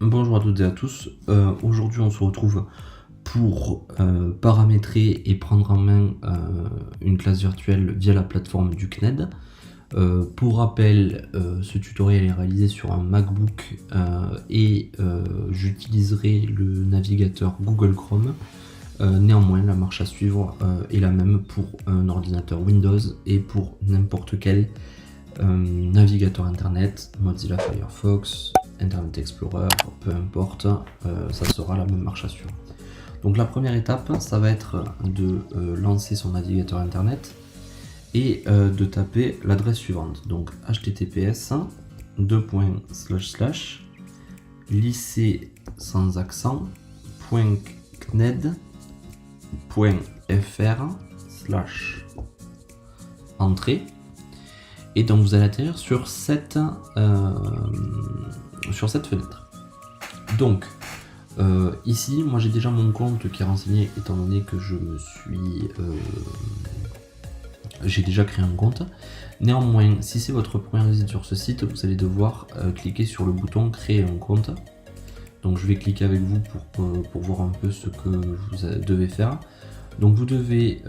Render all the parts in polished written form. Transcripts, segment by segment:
Bonjour à toutes et à tous. Aujourd'hui on se retrouve pour paramétrer et prendre en main une classe virtuelle via la plateforme du CNED. Pour rappel, ce tutoriel est réalisé sur un MacBook et j'utiliserai le navigateur Google Chrome. Néanmoins, la marche à suivre est la même pour un ordinateur Windows et pour n'importe quel navigateur internet, Mozilla Firefox, Internet Explorer, peu importe, ça sera la même marche à suivre. Donc la première étape, ça va être de lancer son navigateur internet et de taper l'adresse suivante. Donc https lycée sans accent .kned.fr/entrée. Et donc vous allez atterrir sur cette fenêtre. Donc ici, moi j'ai déjà mon compte qui est renseigné étant donné que j'ai déjà créé un compte. Néanmoins, si c'est votre première visite sur ce site, vous allez devoir cliquer sur le bouton créer un compte. Donc je vais cliquer avec vous pour voir un peu ce que vous devez faire. Donc vous devez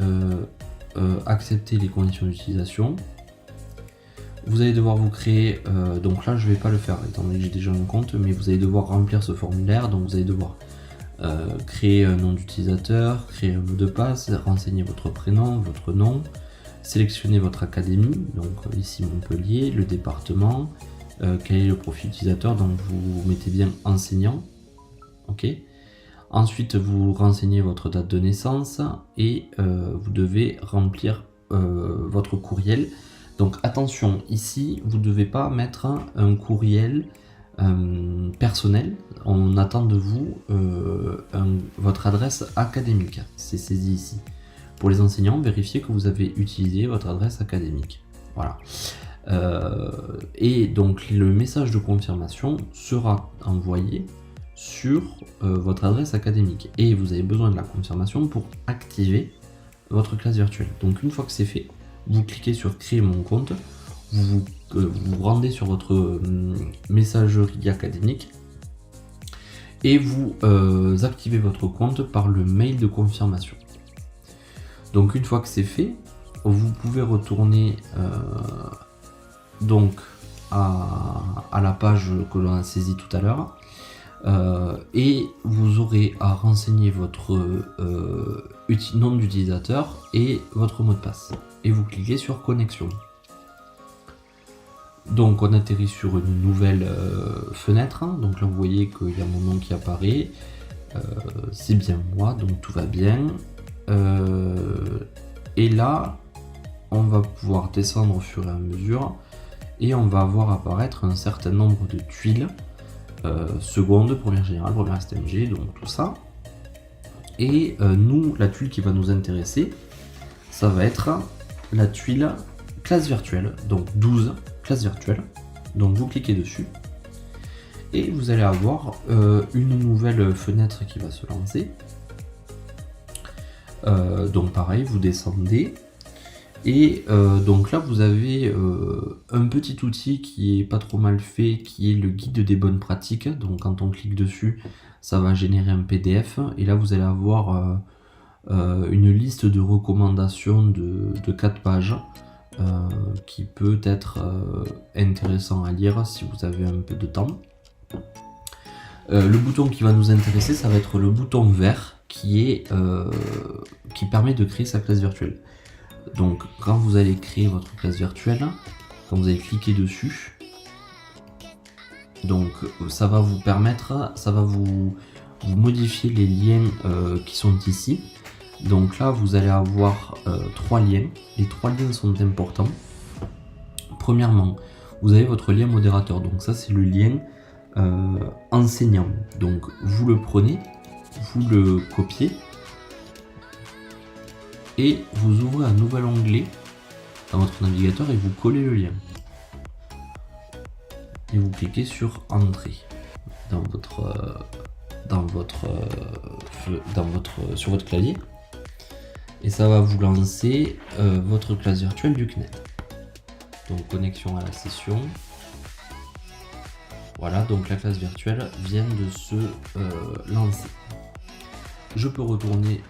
accepter les conditions d'utilisation. Vous allez devoir vous créer, donc là je vais pas le faire étant donné que j'ai déjà un compte, mais vous allez devoir remplir ce formulaire. Donc vous allez devoir créer un nom d'utilisateur, créer un mot de passe, renseigner votre prénom, votre nom, sélectionner votre académie, donc ici Montpellier, le département, quel est le profil utilisateur, donc vous mettez bien enseignant, ok. Ensuite vous renseignez votre date de naissance et vous devez remplir votre courriel. Donc attention, ici vous ne devez pas mettre un courriel personnel, on attend de vous votre adresse académique, c'est saisi ici. Pour les enseignants, vérifiez que vous avez utilisé votre adresse académique. Voilà. Et donc le message de confirmation sera envoyé sur votre adresse académique. Et vous avez besoin de la confirmation pour activer votre classe virtuelle. Donc une fois que c'est fait, vous cliquez sur créer mon compte, vous vous rendez sur votre messagerie académique et vous activez votre compte par le mail de confirmation. Donc une fois que c'est fait, vous pouvez retourner donc à la page que l'on a saisie tout à l'heure et vous aurez à renseigner votre nom d'utilisateur et votre mot de passe. Et vous cliquez sur connexion. Donc on atterrit sur une nouvelle fenêtre. Donc là vous voyez qu'il y a mon nom qui apparaît. C'est bien moi, donc tout va bien. Et là on va pouvoir descendre au fur et à mesure et on va voir apparaître un certain nombre de tuiles, seconde, première générale, première STMG, donc tout ça. Et nous, la tuile qui va nous intéresser, ça va être la tuile classe virtuelle, donc 12 classes virtuelles. Donc vous cliquez dessus et vous allez avoir une nouvelle fenêtre qui va se lancer. Donc pareil, vous descendez et donc là vous avez un petit outil qui est pas trop mal fait, qui est le guide des bonnes pratiques. Donc quand on clique dessus, ça va générer un PDF et là vous allez avoir une liste de recommandations de 4 pages qui peut être intéressant à lire si vous avez un peu de temps. Le bouton qui va nous intéresser, ça va être le bouton vert qui permet de créer sa classe virtuelle. Donc quand vous allez créer votre classe virtuelle, quand vous allez cliquer dessus, donc ça va vous permettre, ça va vous modifier les liens qui sont ici. Donc là vous allez avoir 3 liens, les 3 liens sont importants. Premièrement, vous avez votre lien modérateur, donc ça c'est le lien enseignant. Donc vous le prenez, vous le copiez et vous ouvrez un nouvel onglet dans votre navigateur et vous collez le lien. Et vous cliquez sur entrée sur votre clavier. Et ça va vous lancer votre classe virtuelle du CNED. Donc connexion à la session. Voilà, donc la classe virtuelle vient de se lancer. Je peux retourner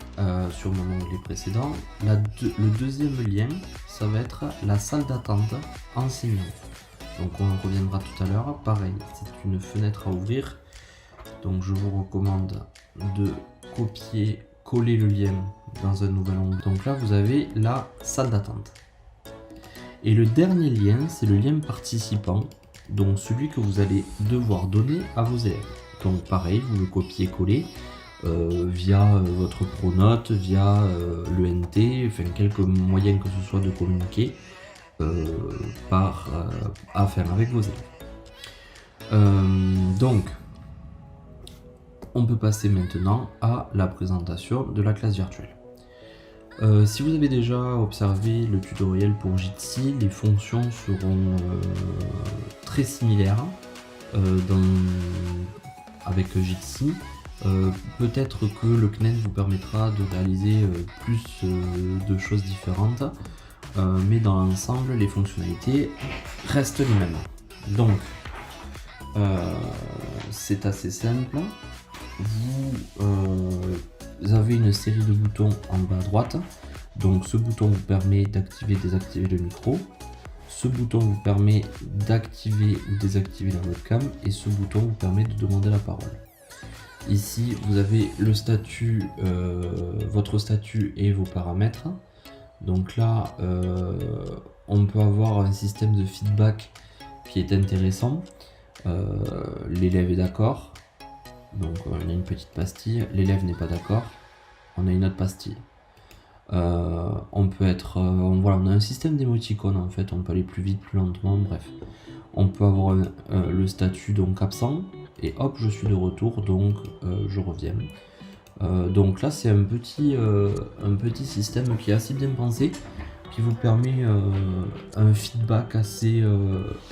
sur mon onglet précédent. Le deuxième lien, ça va être la salle d'attente enseignant. Donc on en reviendra tout à l'heure. Pareil, c'est une fenêtre à ouvrir. Donc je vous recommande de copier, coller le lien dans un nouvel onglet. Donc là, vous avez la salle d'attente. Et le dernier lien, c'est le lien participant. Donc celui que vous allez devoir donner à vos élèves. Donc pareil, vous le copiez-collez. Via votre Pronote, via l'ENT, enfin quelques moyens que ce soit de communiquer avec vos élèves. Donc, on peut passer maintenant à la présentation de la classe virtuelle. Si vous avez déjà observé le tutoriel pour Jitsi, les fonctions seront très similaires avec Jitsi. Peut-être que le CNED vous permettra de réaliser plus de choses différentes, mais dans l'ensemble, les fonctionnalités restent les mêmes. Donc, c'est assez simple. Vous avez une série de boutons en bas à droite. Donc, ce bouton vous permet d'activer et désactiver le micro. Ce bouton vous permet d'activer ou désactiver la webcam. Et ce bouton vous permet de demander la parole. Ici, vous avez le statut, votre statut et vos paramètres. Donc là, on peut avoir un système de feedback qui est intéressant. L'élève est d'accord, donc on a une petite pastille. L'élève n'est pas d'accord, on a une autre pastille. On peut être, voilà, on a un système d'émoticônes en fait. On peut aller plus vite, plus lentement, bref. On peut avoir le statut donc absent. Et hop, je suis de retour, donc je reviens. Donc là, c'est un petit système qui est assez bien pensé, qui vous permet un feedback assez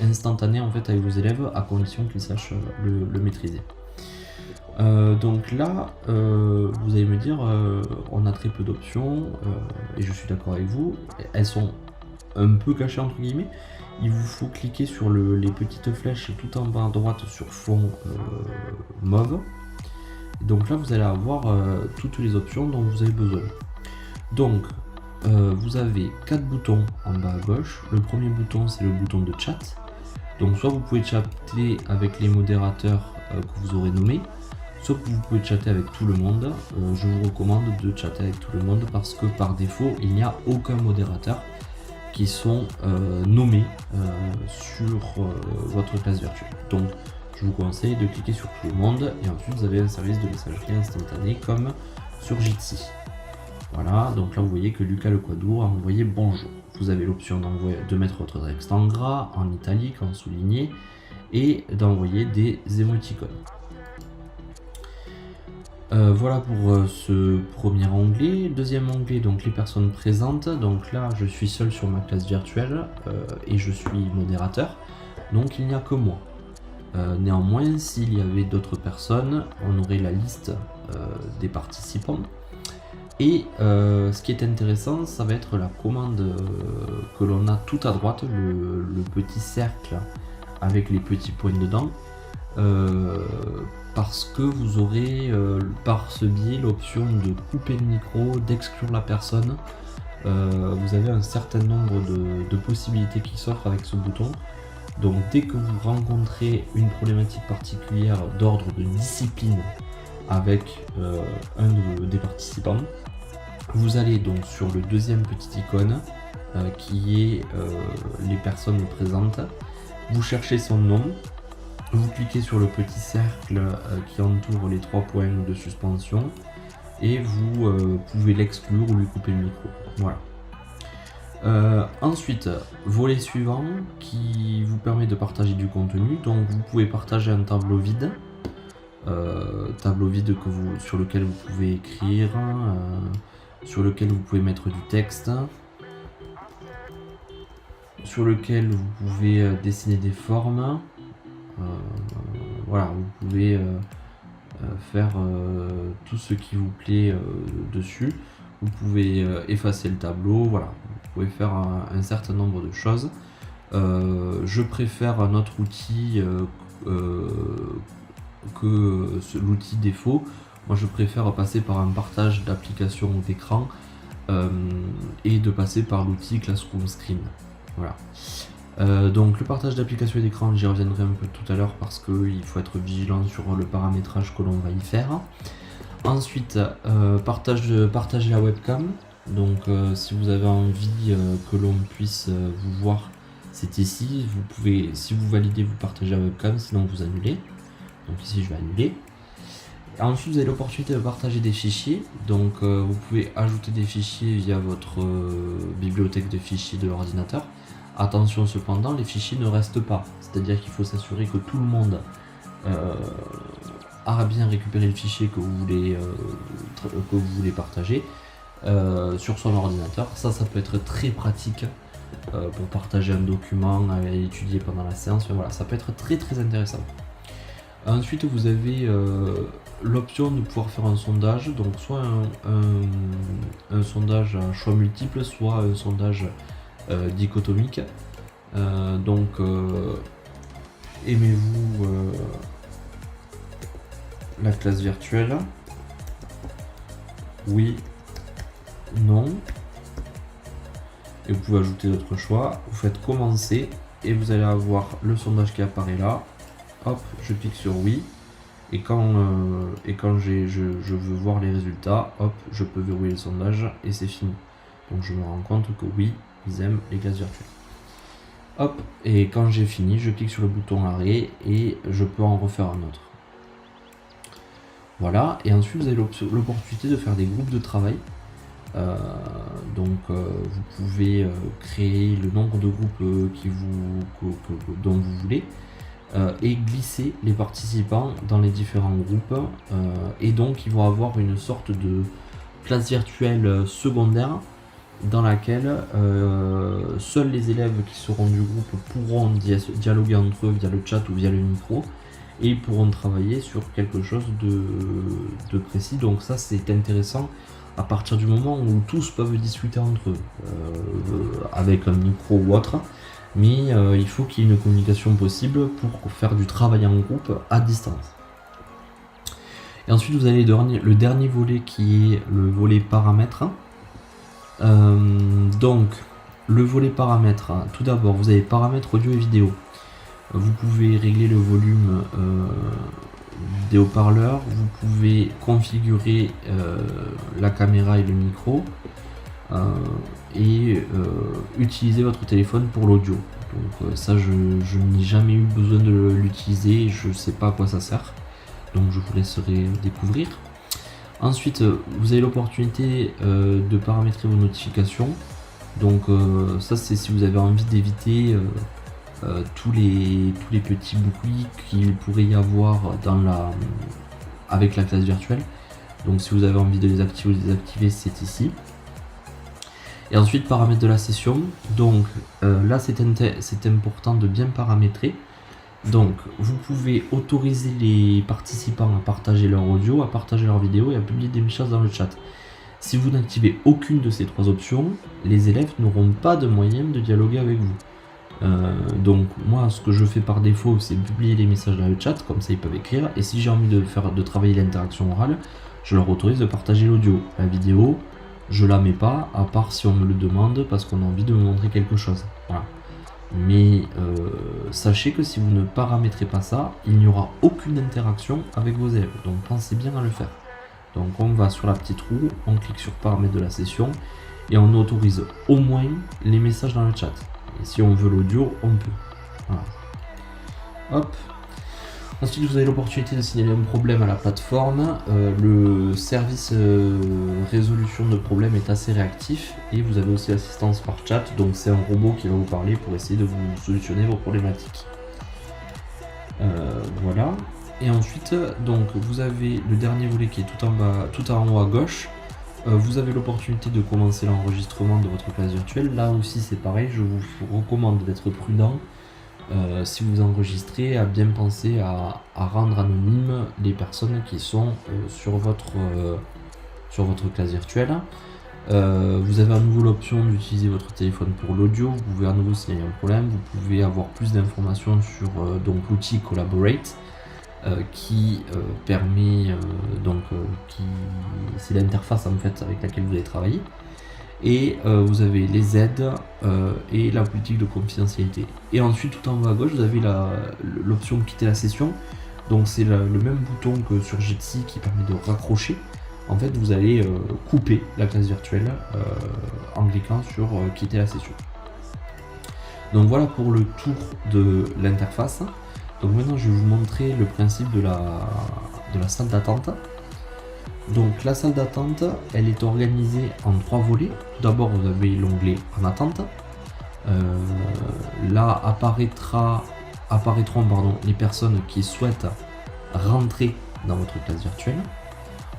instantané en fait avec vos élèves, à condition qu'ils sachent le maîtriser. Donc là, vous allez me dire, on a très peu d'options, et je suis d'accord avec vous. Elles sont un peu cachées entre guillemets. Il vous faut cliquer sur les petites flèches tout en bas à droite sur fond mauve. Donc là, vous allez avoir toutes les options dont vous avez besoin. Donc, vous avez 4 boutons en bas à gauche. Le premier bouton, c'est le bouton de chat. Donc, soit vous pouvez chatter avec les modérateurs que vous aurez nommés, soit vous pouvez chatter avec tout le monde. Je vous recommande de chatter avec tout le monde parce que par défaut, il n'y a aucun modérateur qui sont nommés sur votre classe virtuelle. Donc je vous conseille de cliquer sur tout le monde et ensuite vous avez un service de messagerie instantanée comme sur Jitsi. Voilà, donc là vous voyez que Lucas Le Quadour a envoyé bonjour. Vous avez l'option de mettre votre texte en gras, en italique, en souligné et d'envoyer des émoticônes. Voilà pour ce premier onglet. Deuxième onglet, donc les personnes présentes. Donc là, je suis seul sur ma classe virtuelle et je suis modérateur. Donc il n'y a que moi. Néanmoins, s'il y avait d'autres personnes, on aurait la liste des participants. Et ce qui est intéressant, ça va être la commande que l'on a tout à droite, le petit cercle avec les petits points dedans. Parce que vous aurez par ce biais l'option de couper le micro, d'exclure la personne. Vous avez un certain nombre de possibilités qui s'offrent avec ce bouton. Donc dès que vous rencontrez une problématique particulière d'ordre de discipline avec des participants, vous allez donc sur le deuxième petit icône qui est les personnes présentes. Vous cherchez son nom. Vous cliquez sur le petit cercle qui entoure les 3 points de suspension et vous pouvez l'exclure ou lui couper le micro. Voilà. Ensuite, volet suivant qui vous permet de partager du contenu. Donc vous pouvez partager un tableau vide. Sur lequel vous pouvez écrire, sur lequel vous pouvez mettre du texte, sur lequel vous pouvez dessiner des formes. Voilà, vous pouvez faire tout ce qui vous plaît dessus. Vous pouvez effacer le tableau, voilà, vous pouvez faire un certain nombre de choses. Je préfère un autre outil l'outil défaut. Moi je préfère passer par un partage d'application d'écran et de passer par l'outil Classroom Screen. Voilà. Donc le partage d'application et d'écran, j'y reviendrai un peu tout à l'heure parce qu'il faut être vigilant sur le paramétrage que l'on va y faire. Ensuite, partager la webcam. Donc si vous avez envie que l'on puisse vous voir, c'est ici. Vous pouvez, si vous validez, vous partagez la webcam, sinon vous annulez. Donc ici je vais annuler. Ensuite vous avez l'opportunité de partager des fichiers. Donc vous pouvez ajouter des fichiers via votre bibliothèque de fichiers de l'ordinateur. Attention cependant, les fichiers ne restent pas. C'est-à-dire qu'il faut s'assurer que tout le monde a bien récupéré le fichier que vous voulez partager sur son ordinateur. Ça peut être très pratique pour partager un document à étudier pendant la séance. Voilà, ça peut être très très intéressant. Ensuite vous avez l'option de pouvoir faire un sondage, donc soit un sondage à choix multiples, soit un sondage dichotomique. Aimez-vous la classe virtuelle? Oui, non. Et vous pouvez ajouter d'autres choix. Vous faites commencer et vous allez avoir le sondage qui apparaît là. Hop, je clique sur oui. Et quand je veux voir les résultats, hop, je peux verrouiller le sondage et c'est fini. Donc je me rends compte que oui, ils aiment les classes virtuelles. Hop, et quand j'ai fini, je clique sur le bouton arrêt et je peux en refaire un autre. Voilà, et ensuite vous avez l'opportunité de faire des groupes de travail. Vous pouvez créer le nombre de groupes dont vous voulez et glisser les participants dans les différents groupes et donc ils vont avoir une sorte de classe virtuelle secondaire dans laquelle seuls les élèves qui seront du groupe pourront dialoguer entre eux via le chat ou via le micro et ils pourront travailler sur quelque chose de précis. Donc ça c'est intéressant à partir du moment où tous peuvent discuter entre eux avec un micro ou autre, mais il faut qu'il y ait une communication possible pour faire du travail en groupe à distance. Et ensuite vous avez le dernier volet qui est le volet paramètres. Donc le volet paramètres, tout d'abord vous avez paramètres audio et vidéo. Vous pouvez régler le volume des haut-parleurs, vous pouvez configurer la caméra et le micro et utiliser votre téléphone pour l'audio. Donc ça je n'ai jamais eu besoin de l'utiliser, je ne sais pas à quoi ça sert, donc je vous laisserai découvrir. Ensuite vous avez l'opportunité de paramétrer vos notifications. Donc ça c'est si vous avez envie d'éviter tous les petits bruits qu'il pourrait y avoir avec la classe virtuelle. Donc si vous avez envie de les activer ou de les désactiver, c'est ici. Et ensuite paramètres de la session. Donc là c'est important de bien paramétrer. Donc vous pouvez autoriser les participants à partager leur audio, à partager leur vidéo et à publier des messages dans le chat. Si vous n'activez aucune de ces trois options, les élèves n'auront pas de moyen de dialoguer avec vous. Donc moi ce que je fais par défaut c'est publier les messages dans le chat, comme ça ils peuvent écrire, et si j'ai envie de travailler l'interaction orale, je leur autorise de partager l'audio. La vidéo, je la mets pas, à part si on me le demande parce qu'on a envie de me montrer quelque chose. Voilà. Mais sachez que si vous ne paramétrez pas ça, il n'y aura aucune interaction avec vos élèves, donc pensez bien à le faire. Donc on va sur la petite roue, on clique sur paramètres de la session et on autorise au moins les messages dans le chat. Et si on veut l'audio, on peut. Voilà. Hop. Ensuite, vous avez l'opportunité de signaler un problème à la plateforme. Le service résolution de problèmes est assez réactif. Et vous avez aussi l'assistance par chat. Donc c'est un robot qui va vous parler pour essayer de vous solutionner vos problématiques. Voilà. Et ensuite, donc vous avez le dernier volet qui est tout en bas, tout en haut à gauche. Vous avez l'opportunité de commencer l'enregistrement de votre classe virtuelle. Là aussi c'est pareil, je vous recommande d'être prudent si vous enregistrez, à bien penser à rendre anonymes les personnes qui sont sur votre classe virtuelle. Vous avez à nouveau l'option d'utiliser votre téléphone pour l'audio. Vous pouvez à nouveau, s'il y a un problème, vous pouvez avoir plus d'informations sur donc l'outil Collaborate qui permet c'est l'interface en fait avec laquelle vous allez travailler. Et vous avez les aides et la politique de confidentialité. Et ensuite, tout en haut à gauche, vous avez l'option quitter la session. Donc c'est le même bouton que sur Jitsi qui permet de raccrocher. En fait, vous allez couper la classe virtuelle en cliquant sur quitter la session. Donc voilà pour le tour de l'interface. Donc maintenant, je vais vous montrer le principe de la salle d'attente. Donc la salle d'attente, elle est organisée en 3 volets. Tout d'abord, vous avez l'onglet en attente. Là apparaîtront les personnes qui souhaitent rentrer dans votre classe virtuelle.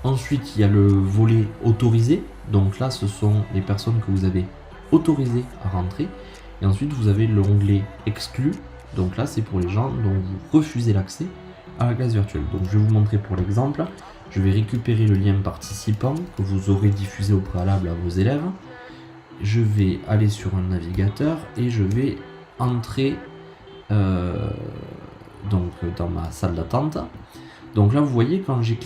Ensuite, il y a le volet autorisé. Donc là, ce sont les personnes que vous avez autorisées à rentrer. Et ensuite, vous avez l'onglet exclu. Donc là, c'est pour les gens dont vous refusez l'accès à la classe virtuelle. Donc je vais vous montrer pour l'exemple. Je vais récupérer le lien participant que vous aurez diffusé au préalable à vos élèves. Je vais aller sur un navigateur et je vais entrer dans ma salle d'attente. Donc là, vous voyez, quand j'ai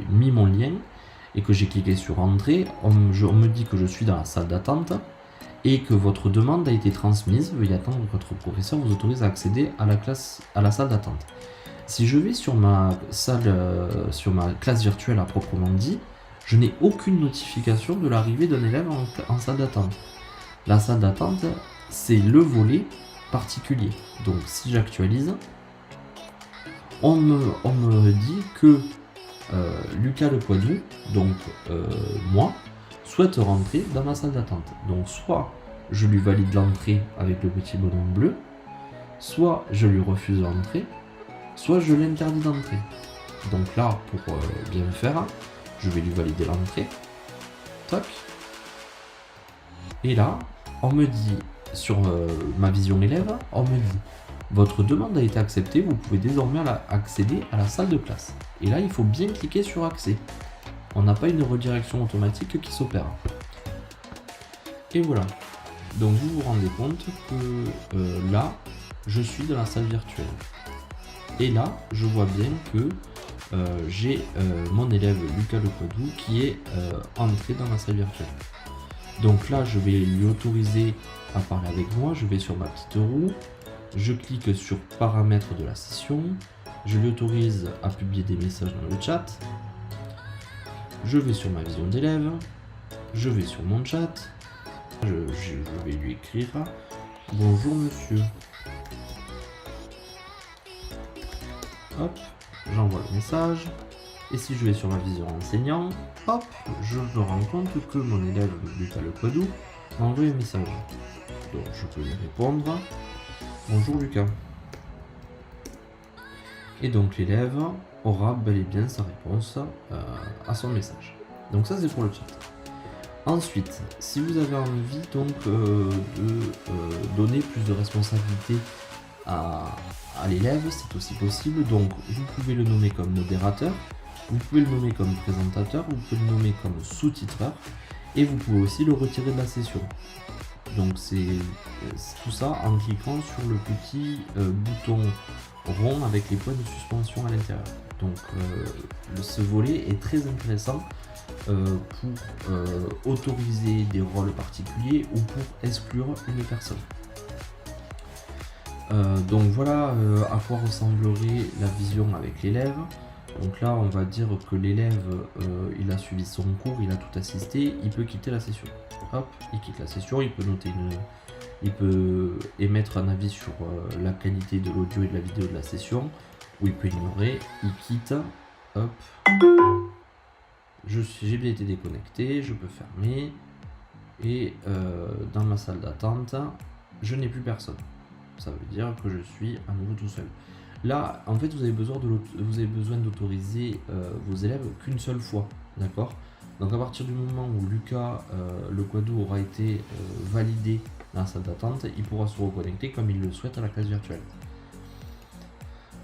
mis mon lien et que j'ai cliqué sur Entrée, on me dit que je suis dans la salle d'attente et que votre demande a été transmise. Veuillez attendre que votre professeur vous autorise à accéder à la salle d'attente. Si je vais sur ma classe virtuelle à proprement dit, je n'ai aucune notification de l'arrivée d'un élève en salle d'attente. La salle d'attente, c'est le volet particulier. Donc si j'actualise, on me dit que Lucas Lepoidou, donc moi, souhaite rentrer dans ma salle d'attente. Donc soit je lui valide l'entrée avec le petit bonhomme bleu, soit je lui refuse l'entrée, soit je l'interdis d'entrer. Donc là, pour bien le faire, je vais lui valider l'entrée. Tac. Et là, on me dit, sur ma vision élève, on me dit votre demande a été acceptée, vous pouvez désormais accéder à la salle de classe. Et là, il faut bien cliquer sur accès. On n'a pas une redirection automatique qui s'opère. Et voilà. Donc vous vous rendez compte que là, je suis dans la salle virtuelle. Et là, je vois bien que j'ai mon élève Lucas Lepoidou qui est entré dans la salle virtuelle. Donc là, je vais lui autoriser à parler avec moi. Je vais sur ma petite roue. Je clique sur paramètres de la session. Je lui autorise à publier des messages dans le chat. Je vais sur ma vision d'élève. Je vais sur mon chat. Je vais lui écrire « Bonjour monsieur ». Hop, j'envoie le message. Et si je vais sur ma vision enseignant, hop, je me rends compte que mon élève Lucas Lepoidou m'a envoyé un message. Donc je peux lui répondre « Bonjour Lucas ». Et donc l'élève aura bel et bien sa réponse à son message. Donc ça c'est pour le chat. Ensuite, si vous avez envie donc de donner plus de responsabilité à l'élève, c'est aussi possible. Donc vous pouvez le nommer comme modérateur, vous pouvez le nommer comme présentateur, vous pouvez le nommer comme sous-titreur et vous pouvez aussi le retirer de la session. Donc c'est tout ça en cliquant sur le petit bouton rond avec les points de suspension à l'intérieur. Donc ce volet est très intéressant pour autoriser des rôles particuliers ou pour exclure une personne. Donc voilà à quoi ressemblerait la vision avec l'élève. Donc là on va dire que l'élève il a suivi son cours, il a tout assisté, il peut quitter la session. Hop, il quitte la session, il peut noter il peut émettre un avis sur la qualité de l'audio et de la vidéo de la session, ou il peut ignorer, il quitte, hop, j'ai bien été déconnecté, je peux fermer, et dans ma salle d'attente, je n'ai plus personne. Ça veut dire que je suis à nouveau tout seul. Là, en fait, vous avez besoin d'autoriser vos élèves qu'une seule fois, d'accord? Donc à partir du moment où Lucas Lepoidou aura été validé dans la salle d'attente, il pourra se reconnecter comme il le souhaite à la classe virtuelle.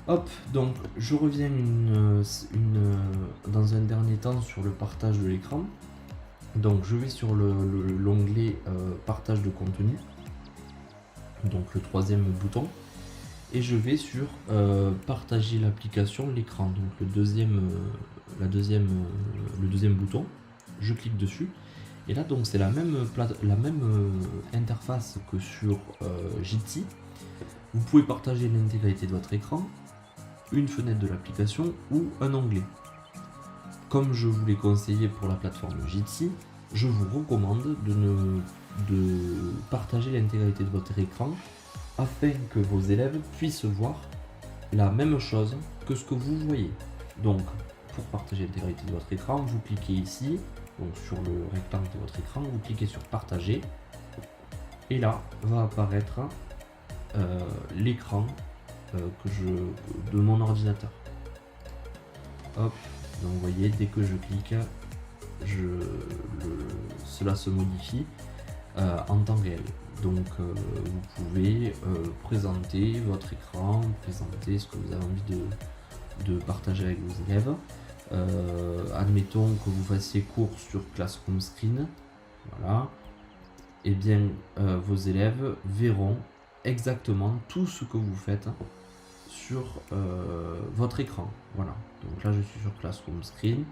Hop, donc je reviens dans un dernier temps sur le partage de l'écran. Donc je vais sur l'onglet partage de contenu, donc le troisième bouton, et je vais sur partager l'application, l'écran, donc le deuxième bouton. Je clique dessus et là donc c'est la même interface que sur Jitsi. Vous pouvez partager l'intégralité de votre écran, une fenêtre de l'application ou un onglet. Comme je vous l'ai conseillé pour la plateforme Jitsi, je vous recommande de partager l'intégralité de votre écran afin que vos élèves puissent voir la même chose que ce que vous voyez. Donc, pour partager l'intégralité de votre écran, vous cliquez ici, donc sur le rectangle de votre écran, vous cliquez sur partager, et là va apparaître l'écran de mon ordinateur. Hop, donc vous voyez, dès que je clique, cela se modifie en temps réel. Donc vous pouvez présenter votre écran, présenter ce que vous avez envie de partager avec vos élèves. Admettons que vous fassiez cours sur Classroom Screen, voilà, et bien vos élèves verront exactement tout ce que vous faites sur votre écran. Voilà, donc là je suis sur Classroom Screen,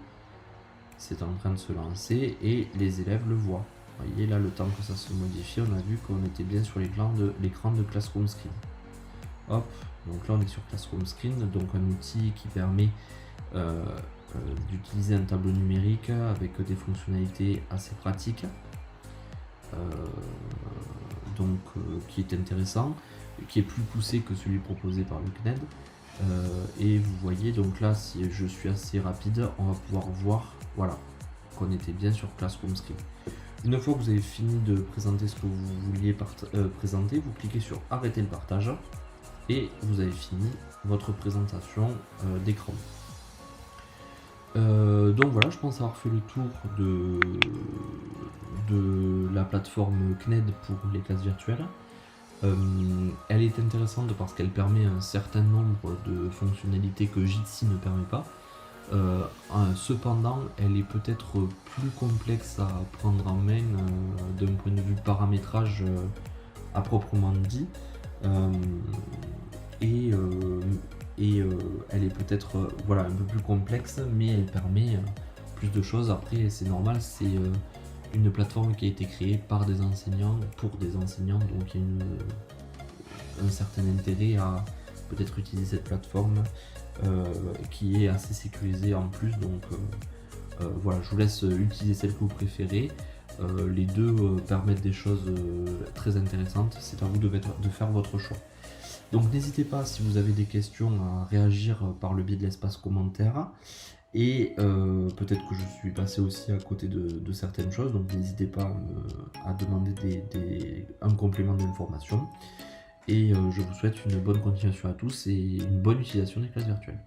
c'est en train de se lancer et les élèves le voient. Vous voyez là, le temps que ça se modifie, on a vu qu'on était bien sur l'écran de Classroom Screen. Hop, donc là on est sur Classroom Screen, donc un outil qui permet d'utiliser un tableau numérique avec des fonctionnalités assez pratiques, qui est intéressant, qui est plus poussé que celui proposé par le CNED. Et vous voyez donc là, si je suis assez rapide, on va pouvoir voir, voilà, qu'on était bien sur Classroom Screen. Une fois que vous avez fini de présenter ce que vous vouliez présenter, vous cliquez sur arrêter le partage et vous avez fini votre présentation d'écran. Donc voilà, je pense avoir fait le tour de la plateforme CNED pour les classes virtuelles. Elle est intéressante parce qu'elle permet un certain nombre de fonctionnalités que Jitsi ne permet pas. Cependant, elle est peut-être plus complexe à prendre en main d'un point de vue paramétrage à proprement dit. Elle est peut-être voilà, un peu plus complexe, mais elle permet plus de choses. Après, c'est normal, c'est une plateforme qui a été créée par des enseignants, pour des enseignants, donc il y a un certain intérêt à peut-être utiliser cette plateforme qui est assez sécurisée en plus. Donc voilà, je vous laisse utiliser celle que vous préférez. Les deux permettent des choses très intéressantes, c'est à vous de faire votre choix. Donc n'hésitez pas, si vous avez des questions, à réagir par le biais de l'espace commentaire. Et peut-être que je suis passé aussi à côté de certaines choses, donc n'hésitez pas à demander un complément d'information. Et je vous souhaite une bonne continuation à tous et une bonne utilisation des classes virtuelles.